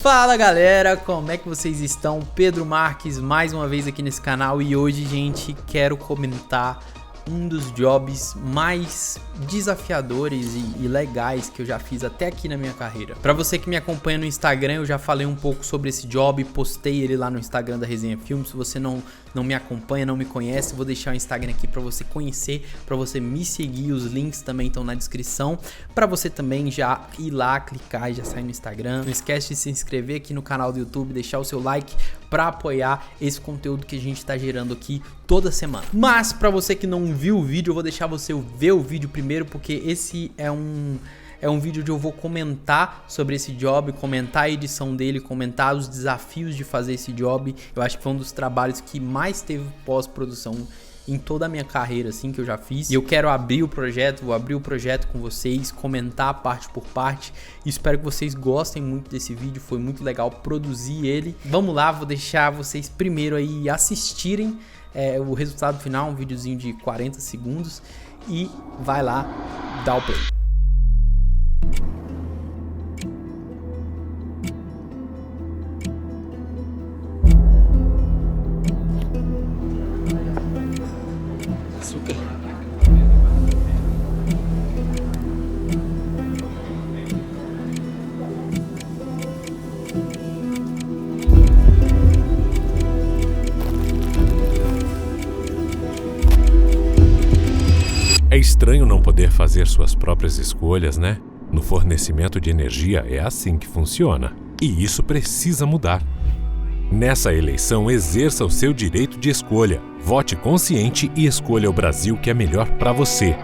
Fala galera, como é que vocês estão? Pedro Marques mais uma vez aqui nesse canal e hoje, gente, quero comentar um dos jobs mais desafiadores e legais que eu já fiz até aqui na minha carreira. Pra você que me acompanha no Instagram, eu já falei um pouco sobre esse job, postei ele lá no Instagram da Resenha Filmes. Se você não me acompanha, não me conhece, vou deixar o Instagram aqui pra você conhecer, pra você me seguir, os links também estão na descrição, pra você também já ir lá, clicar e já sair no Instagram. Não esquece de se inscrever aqui no canal do YouTube, deixar o seu like pra apoiar esse conteúdo que a gente tá gerando aqui toda semana. Mas pra você que não viu o vídeo, eu vou deixar você ver o vídeo primeiro, porque esse é um vídeo onde eu vou comentar sobre esse job, comentar a edição dele, comentar os desafios de fazer esse job. Eu acho que foi um dos trabalhos que mais teve pós-produção em toda a minha carreira, assim, que eu já fiz. E eu quero abrir o projeto, vou abrir o projeto com vocês, comentar parte por parte. Espero que vocês gostem muito desse vídeo, foi muito legal produzir ele. Vamos lá, vou deixar vocês primeiro aí assistirem o resultado final, um videozinho de 40 segundos. E vai lá, dá o play. Açúcar. É estranho não poder fazer suas próprias escolhas, né? No fornecimento de energia é assim que funciona. E isso precisa mudar. Nessa eleição, exerça o seu direito de escolha. Vote consciente e escolha o Brasil que é melhor para você.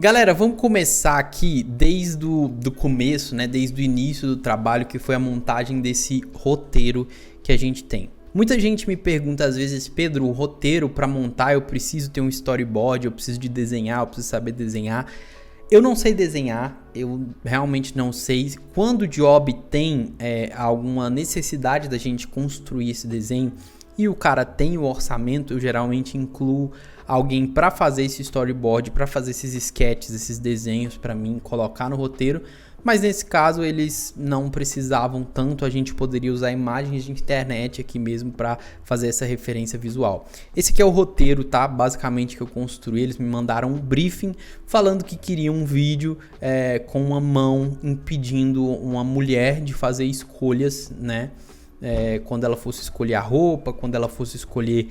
Galera, vamos começar aqui desde o começo, né? Desde o início do trabalho, que foi a montagem desse roteiro que a gente tem. Muita gente me pergunta às vezes: Pedro, o roteiro para montar eu preciso ter um storyboard, eu preciso de desenhar, eu preciso saber desenhar. Eu não sei desenhar, eu realmente não sei. Quando o job tem alguma necessidade da gente construir esse desenho e o cara tem o orçamento, eu geralmente incluo alguém para fazer esse storyboard, para fazer esses sketches, esses desenhos para mim, colocar no roteiro. Mas nesse caso eles não precisavam tanto, a gente poderia usar imagens de internet aqui mesmo para fazer essa referência visual. Esse aqui é o roteiro, tá? Basicamente que eu construí, eles me mandaram um briefing falando que queriam um vídeo com uma mão impedindo uma mulher de fazer escolhas, né? Quando ela fosse escolher a roupa, quando ela fosse escolher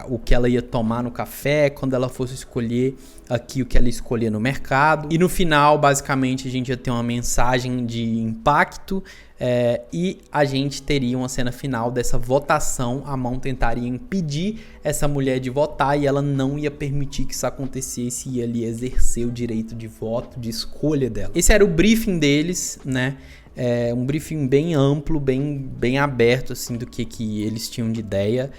o que ela ia tomar no café, quando ela fosse escolher aqui o que ela ia escolher no mercado. E no final, basicamente, a gente ia ter uma mensagem de impacto e a gente teria uma cena final dessa votação. A mão tentaria impedir essa mulher de votar e ela não ia permitir que isso acontecesse e ia ali exercer o direito de voto, de escolha dela. Esse era o briefing deles, né? Um briefing bem amplo, bem aberto assim do que eles tinham de ideia.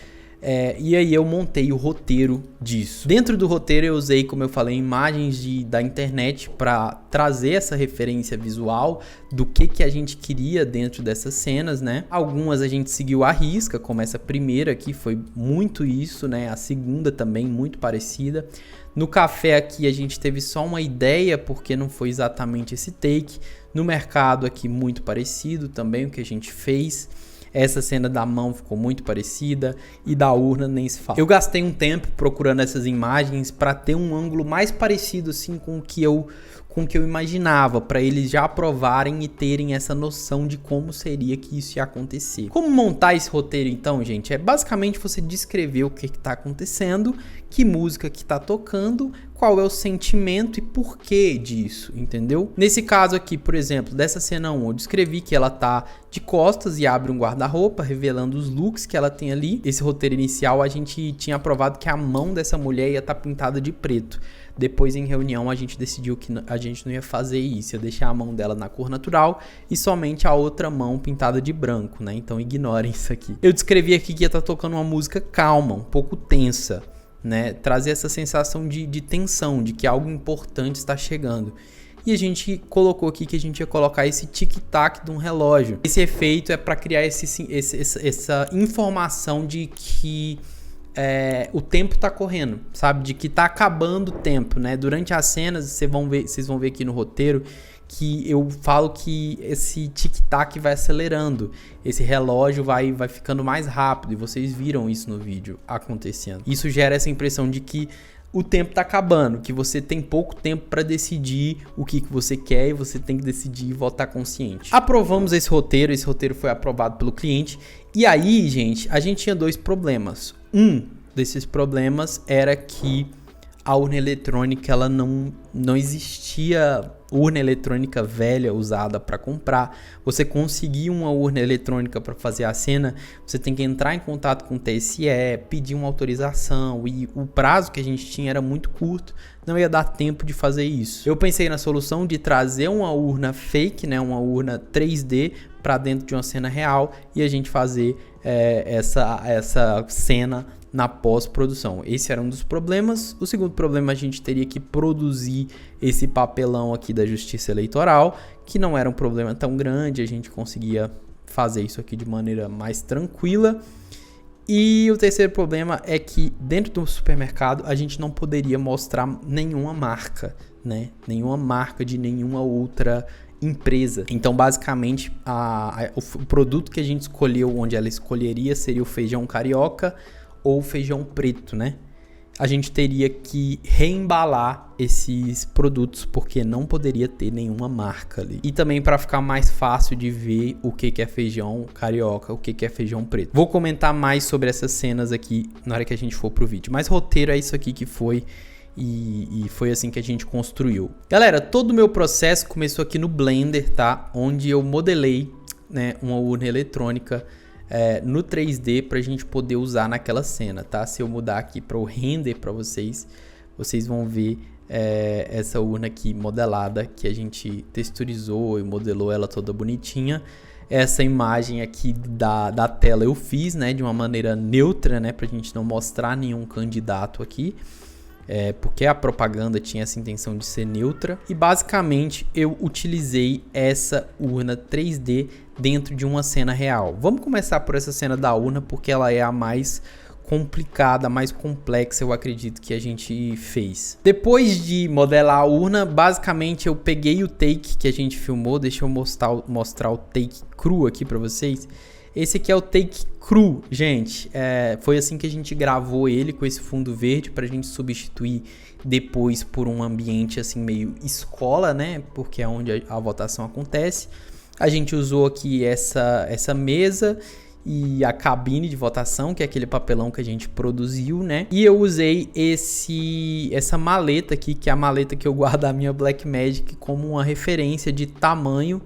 E aí eu montei o roteiro disso. Dentro do roteiro eu usei, como eu falei, imagens da internet para trazer essa referência visual do que a gente queria dentro dessas cenas, né? Algumas a gente seguiu à risca, como essa primeira aqui foi muito isso, né? A segunda também muito parecida. No café aqui a gente teve só uma ideia, porque não foi exatamente esse take. No mercado aqui muito parecido também o que a gente fez. Essa cena da mão ficou muito parecida e da urna nem se fala. Eu gastei um tempo procurando essas imagens para ter um ângulo mais parecido assim com o que eu imaginava, para eles já aprovarem e terem essa noção de como seria que isso ia acontecer. Como montar esse roteiro então, gente? É basicamente você descrever o que está acontecendo, que música que está tocando, qual é o sentimento e porquê disso, entendeu? Nesse caso aqui, por exemplo, dessa cena 1, eu descrevi que ela tá de costas e abre um guarda-roupa, revelando os looks que ela tem ali. Esse roteiro inicial a gente tinha aprovado que a mão dessa mulher ia estar pintada de preto. Depois, em reunião, a gente decidiu que a gente não ia fazer isso, ia deixar a mão dela na cor natural e somente a outra mão pintada de branco, né? Então ignorem isso aqui. Eu descrevi aqui que ia estar tocando uma música calma, um pouco tensa, né? Trazer essa sensação de tensão, de que algo importante está chegando. E a gente colocou aqui que a gente ia colocar esse tic-tac de um relógio. Esse efeito é para criar essa informação de que o tempo tá correndo, sabe? De que tá acabando o tempo, né? Durante as cenas, vocês vão ver aqui no roteiro que eu falo que esse tic-tac vai acelerando, esse relógio vai ficando mais rápido, e vocês viram isso no vídeo acontecendo. Isso gera essa impressão de que o tempo tá acabando, que você tem pouco tempo para decidir o que você quer e você tem que decidir e votar consciente. Aprovamos esse roteiro foi aprovado pelo cliente. E aí, gente, a gente tinha dois problemas. Um desses problemas era que a urna eletrônica, ela não existia urna eletrônica velha usada para comprar. Você conseguir uma urna eletrônica para fazer a cena, você tem que entrar em contato com o TSE, pedir uma autorização, e o prazo que a gente tinha era muito curto, não ia dar tempo de fazer isso. Eu pensei na solução de trazer uma urna fake, né, uma urna 3D para dentro de uma cena real e a gente fazer essa cena na pós-produção. Esse era um dos problemas. O segundo problema, a gente teria que produzir esse papelão aqui da Justiça Eleitoral, que não era um problema tão grande, a gente conseguia fazer isso aqui de maneira mais tranquila. E o terceiro problema é que dentro do supermercado a gente não poderia mostrar nenhuma marca, né? Nenhuma marca de nenhuma outra empresa. Então, basicamente, o produto que a gente escolheu, onde ela escolheria, seria o feijão carioca ou feijão preto, né? A gente teria que reembalar esses produtos porque não poderia ter nenhuma marca ali. E também para ficar mais fácil de ver o que é feijão carioca, o que é feijão preto. Vou comentar mais sobre essas cenas aqui na hora que a gente for pro vídeo. Mas roteiro é isso aqui que foi e foi assim que a gente construiu. Galera, todo o meu processo começou aqui no Blender, tá? Onde eu modelei, né, uma urna eletrônica no 3D para a gente poder usar naquela cena, tá? Se eu mudar aqui para o render para vocês vão ver essa urna aqui modelada que a gente texturizou e modelou ela toda bonitinha. Essa imagem aqui da tela eu fiz, né, de uma maneira neutra, né, para a gente não mostrar nenhum candidato aqui. Porque a propaganda tinha essa intenção de ser neutra. E basicamente eu utilizei essa urna 3D dentro de uma cena real. Vamos começar por essa cena da urna, porque ela é a mais complicada, a mais complexa, eu acredito, que a gente fez. Depois de modelar a urna, basicamente eu peguei o take que a gente filmou. Deixa eu mostrar o take cru aqui para vocês. Esse aqui é o take cru, gente. Foi assim que a gente gravou ele, com esse fundo verde, pra gente substituir depois por um ambiente assim meio escola, né? Porque é onde a votação acontece. A gente usou aqui essa mesa e a cabine de votação, que é aquele papelão que a gente produziu, né? E eu usei essa maleta aqui, que é a maleta que eu guardo a minha Blackmagic, como uma referência de tamanho,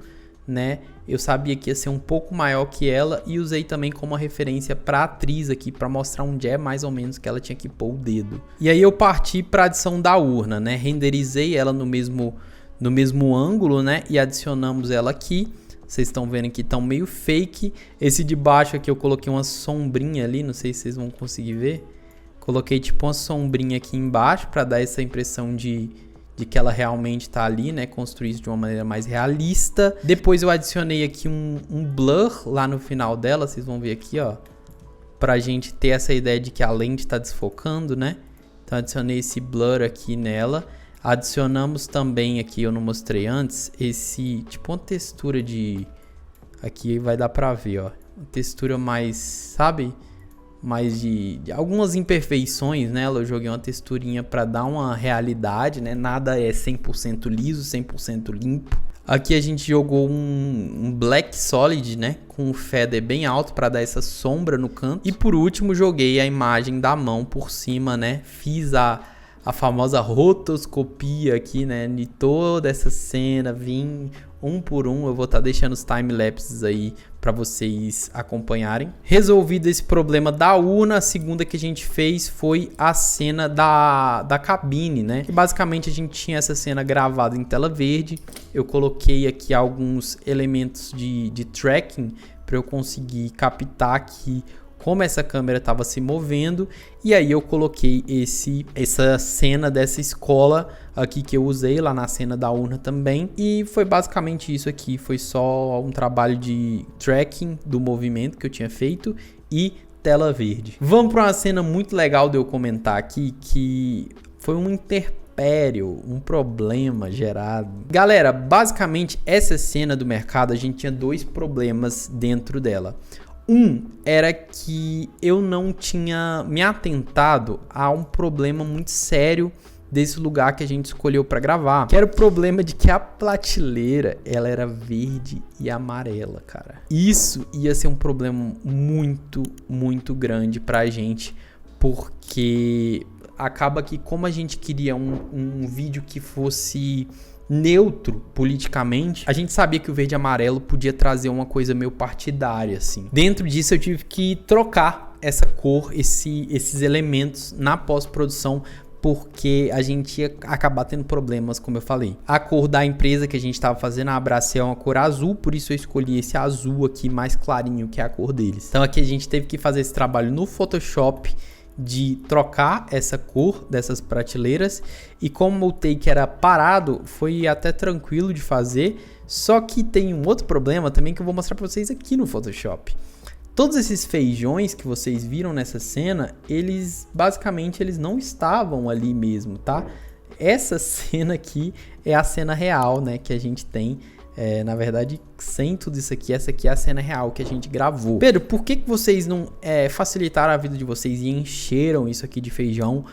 né? Eu sabia que ia ser um pouco maior que ela e usei também como referência para a atriz aqui, para mostrar onde é mais ou menos que ela tinha que pôr o dedo. E aí eu parti para a adição da urna, né? Renderizei ela no mesmo ângulo, né? E adicionamos ela aqui. Vocês estão vendo que tá meio fake. Esse de baixo aqui eu coloquei uma sombrinha ali, não sei se vocês vão conseguir ver. Coloquei tipo uma sombrinha aqui embaixo para dar essa impressão de que ela realmente tá ali, né? Construir isso de uma maneira mais realista. Depois eu adicionei aqui um blur lá no final dela, vocês vão ver aqui, ó. Pra gente ter essa ideia de que a lente tá desfocando, né? Então adicionei esse blur aqui nela. Adicionamos também aqui, eu não mostrei antes, esse tipo uma textura de... Aqui vai dar pra ver, ó. Uma textura mais, sabe? Mais de algumas imperfeições, né? Eu joguei uma texturinha para dar uma realidade, né? Nada é 100% liso, 100% limpo. Aqui a gente jogou um black solid, né? Com um feather bem alto para dar essa sombra no canto. E por último joguei a imagem da mão por cima, né? Fiz a famosa rotoscopia aqui, né? De toda essa cena, vim um por um. Eu vou estar deixando os time-lapses aí para vocês acompanharem. Resolvido esse problema da urna, a segunda que a gente fez foi a cena da cabine, né? Que basicamente a gente tinha essa cena gravada em tela verde. Eu coloquei aqui alguns elementos de tracking para eu conseguir captar aqui como essa câmera estava se movendo, e aí eu coloquei essa cena dessa escola aqui que eu usei lá na cena da urna também, e foi basicamente isso aqui. Foi só um trabalho de tracking do movimento que eu tinha feito e tela verde. Vamos para uma cena muito legal de eu comentar aqui, que foi um interpério, um problema gerado. Galera, basicamente essa cena do mercado, a gente tinha dois problemas dentro dela. Um era que eu não tinha me atentado a um problema muito sério desse lugar que a gente escolheu para gravar, que era o problema de que a prateleira, ela era verde e amarela, cara. Isso ia ser um problema muito, muito grande pra gente, porque acaba que, como a gente queria um vídeo que fosse neutro politicamente, a gente sabia que o verde e amarelo podia trazer uma coisa meio partidária, assim. Dentro disso eu tive que trocar essa cor, esses elementos na pós-produção, porque a gente ia acabar tendo problemas, como eu falei. A cor da empresa que a gente estava fazendo, a Abracel, é uma cor azul, por isso eu escolhi esse azul aqui mais clarinho, que é a cor deles. Então aqui a gente teve que fazer esse trabalho no Photoshop de trocar essa cor dessas prateleiras, e como o take era parado, foi até tranquilo de fazer, só que tem um outro problema também que eu vou mostrar para vocês aqui no Photoshop. Todos esses feijões que vocês viram nessa cena, eles basicamente não estavam ali mesmo, tá? Essa cena aqui é a cena real, né, que a gente tem. Na verdade, sem tudo isso aqui, essa aqui é a cena real que a gente gravou. Pedro, por que vocês não facilitaram a vida de vocês e encheram isso aqui de feijão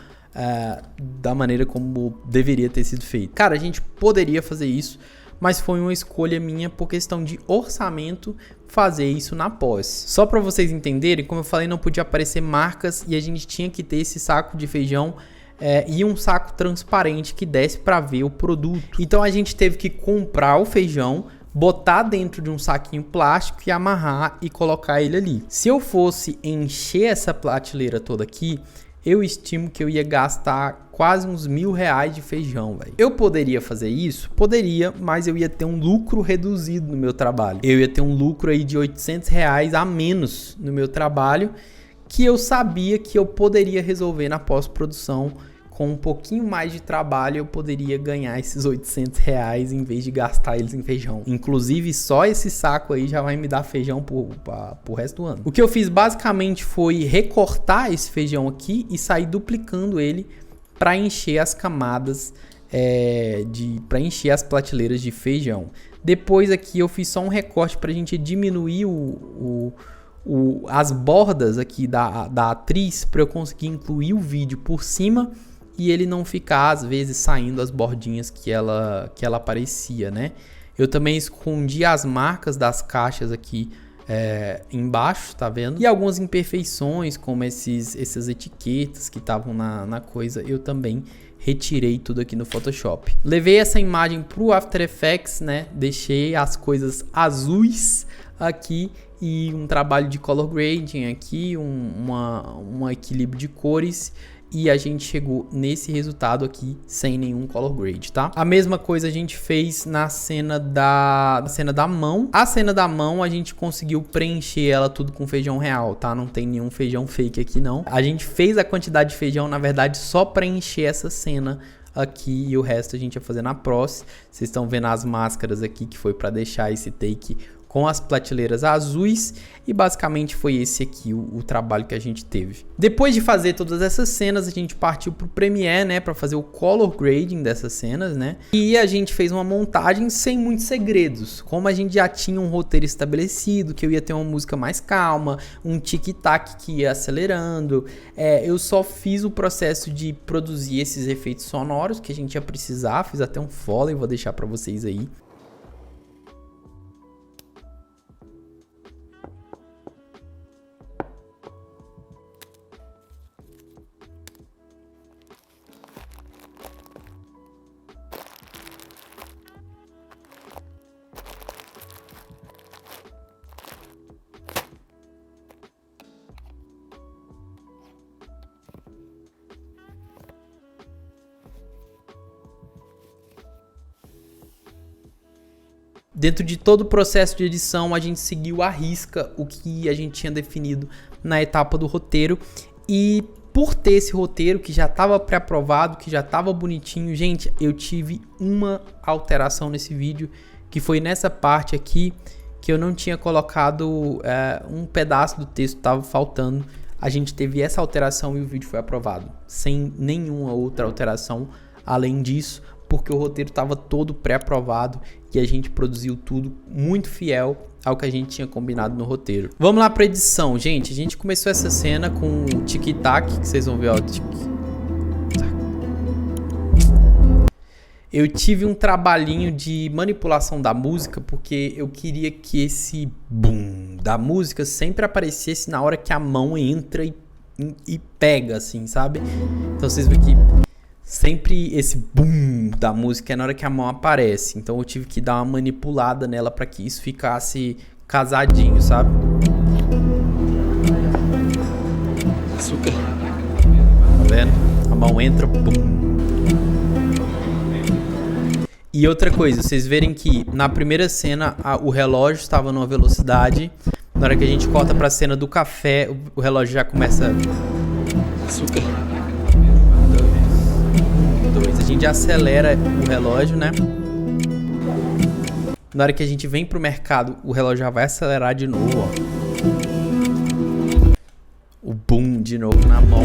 da maneira como deveria ter sido feito? Cara, a gente poderia fazer isso, mas foi uma escolha minha por questão de orçamento fazer isso na pós. Só para vocês entenderem, como eu falei, não podia aparecer marcas e a gente tinha que ter esse saco de feijão e um saco transparente que desse para ver o produto. Então a gente teve que comprar o feijão, botar dentro de um saquinho plástico e amarrar e colocar ele ali. Se eu fosse encher essa prateleira toda aqui, eu estimo que eu ia gastar quase uns R$1.000 de feijão, velho. Eu poderia fazer isso? Poderia, mas eu ia ter um lucro reduzido no meu trabalho. Eu ia ter um lucro aí de R$800 a menos no meu trabalho, que eu sabia que eu poderia resolver na pós-produção. Com um pouquinho mais de trabalho, eu poderia ganhar esses R$800 em vez de gastar eles em feijão. Inclusive, só esse saco aí já vai me dar feijão pro resto do ano. O que eu fiz basicamente foi recortar esse feijão aqui e sair duplicando ele para encher as camadas, para encher as prateleiras de feijão. Depois aqui eu fiz só um recorte para a gente diminuir as bordas aqui da atriz, para eu conseguir incluir o vídeo por cima e ele não ficar, às vezes, saindo as bordinhas que ela aparecia, né? Eu também escondi as marcas das caixas aqui embaixo, tá vendo? E algumas imperfeições, como essas etiquetas que estavam na coisa, eu também retirei tudo aqui no Photoshop. Levei essa imagem pro After Effects, né? Deixei as coisas azuis aqui e um trabalho de color grading aqui, um equilíbrio de cores. E a gente chegou nesse resultado aqui sem nenhum color grade, tá? A mesma coisa a gente fez na cena da mão. A cena da mão a gente conseguiu preencher ela tudo com feijão real, tá? Não tem nenhum feijão fake aqui não. A gente fez a quantidade de feijão, na verdade, só para encher essa cena aqui, e o resto a gente ia fazer na pros. Vocês estão vendo as máscaras aqui, que foi para deixar esse take com as prateleiras azuis, e basicamente foi esse aqui o trabalho que a gente teve. Depois de fazer todas essas cenas, a gente partiu pro Premiere, né, para fazer o color grading dessas cenas, né? E a gente fez uma montagem sem muitos segredos. Como a gente já tinha um roteiro estabelecido, que eu ia ter uma música mais calma, um tic-tac que ia acelerando, eu só fiz o processo de produzir esses efeitos sonoros que a gente ia precisar. Fiz até um foley, vou deixar para vocês aí. Dentro de todo o processo de edição, a gente seguiu à risca o que a gente tinha definido na etapa do roteiro. E por ter esse roteiro que já estava pré-aprovado, que já estava bonitinho, gente, eu tive uma alteração nesse vídeo, que foi nessa parte aqui, que eu não tinha colocado um pedaço do texto, estava faltando a gente teve essa alteração e o vídeo foi aprovado. Sem nenhuma outra alteração além disso, porque o roteiro estava todo pré-aprovado e a gente produziu tudo muito fiel ao que a gente tinha combinado no roteiro. Vamos lá para edição, gente. A gente começou essa cena com o tic-tac, que vocês vão ver, ó, tic-tac. Eu tive um trabalhinho de manipulação da música, porque eu queria que esse boom da música sempre aparecesse na hora que a mão entra e pega, assim, sabe? Então vocês veem que sempre esse boom da música é na hora que a mão aparece. Então eu tive que dar uma manipulada nela para que isso ficasse casadinho, sabe? Açúcar. Tá vendo? A mão entra, boom. E outra coisa, vocês verem que na primeira cena o relógio estava numa velocidade. Na hora que a gente corta pra cena do café, o relógio já começa... Açúcar. 2. A gente acelera o relógio, né? Na hora que a gente vem pro mercado, o relógio já vai acelerar de novo, ó. O boom de novo na mão.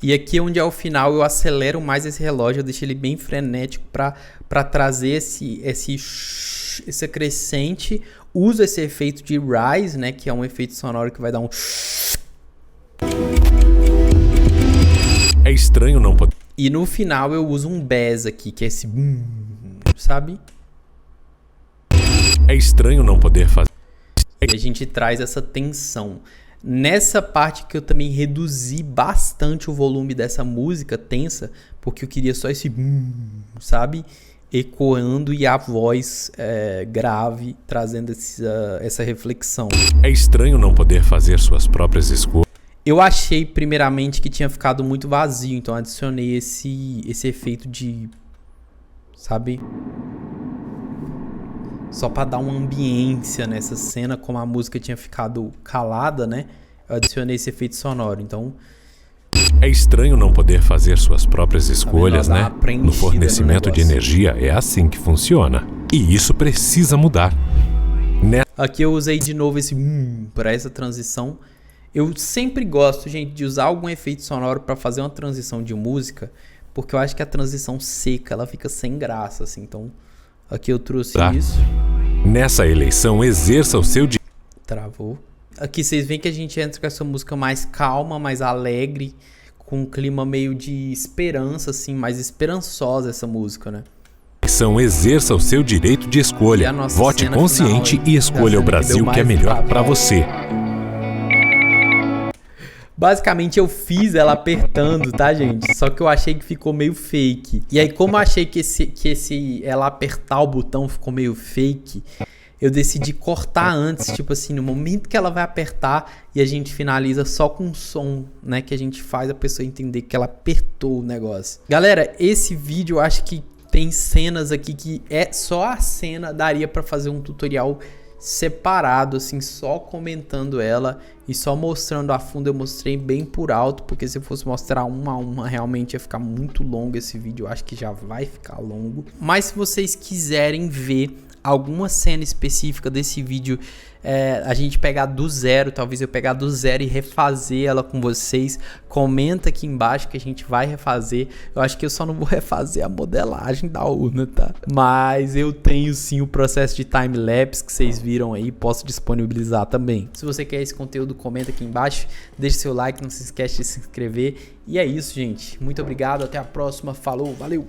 E aqui onde é o final, eu acelero mais esse relógio, eu deixo ele bem frenético para trazer essa crescente. Uso esse efeito de rise, né, que é um efeito sonoro que vai dar um... É estranho não poder... E no final eu uso um bass aqui, que é esse... sabe? É estranho não poder fazer... E a gente traz essa tensão. Nessa parte que eu também reduzi bastante o volume dessa música tensa, porque eu queria só esse sabe? Ecoando e a voz grave, trazendo essa reflexão. É estranho não poder fazer suas próprias escolhas. Eu achei primeiramente que tinha ficado muito vazio, então adicionei esse efeito de, sabe? Só para dar uma ambiência nessa cena, como a música tinha ficado calada, né? Eu adicionei esse efeito sonoro, então... É estranho não poder fazer suas próprias escolhas, né? No fornecimento de energia é assim que funciona. E isso precisa mudar. Aqui eu usei de novo esse para essa transição. Eu sempre gosto, gente, de usar algum efeito sonoro para fazer uma transição de música, porque eu acho que a transição seca, ela fica sem graça, assim, então... Aqui eu trouxe isso. Nessa eleição, exerça o seu... Travou. Aqui vocês veem que a gente entra com essa música mais calma, mais alegre, com um clima meio de esperança, assim, mais esperançosa essa música, né? Exerça o seu direito de escolha. Vote consciente e escolha o Brasil que é melhor para você. Basicamente eu fiz ela apertando, tá, gente? Só que eu achei que ficou meio fake. E aí, como eu achei que ela apertar o botão ficou meio fake, eu decidi cortar antes, tipo assim, no momento que ela vai apertar e a gente finaliza só com um som, né? Que a gente faz a pessoa entender que ela apertou o negócio. Galera, esse vídeo eu acho que tem cenas aqui que só a cena daria pra fazer um tutorial separado, assim, só comentando ela e só mostrando a fundo. Eu mostrei bem por alto, porque se eu fosse mostrar uma a uma, realmente ia ficar muito longo esse vídeo. Eu acho que já vai ficar longo. Mas se vocês quiserem ver alguma cena específica desse vídeo, a gente pegar do zero, talvez eu pegar do zero e refazer ela com vocês, comenta aqui embaixo que a gente vai refazer. Eu acho que eu só não vou refazer a modelagem da urna, tá? Mas eu tenho sim o processo de time-lapse que vocês viram aí, posso disponibilizar também. Se você quer esse conteúdo, comenta aqui embaixo, deixe seu like, não se esquece de se inscrever. E é isso, gente. Muito obrigado, até a próxima, falou, valeu!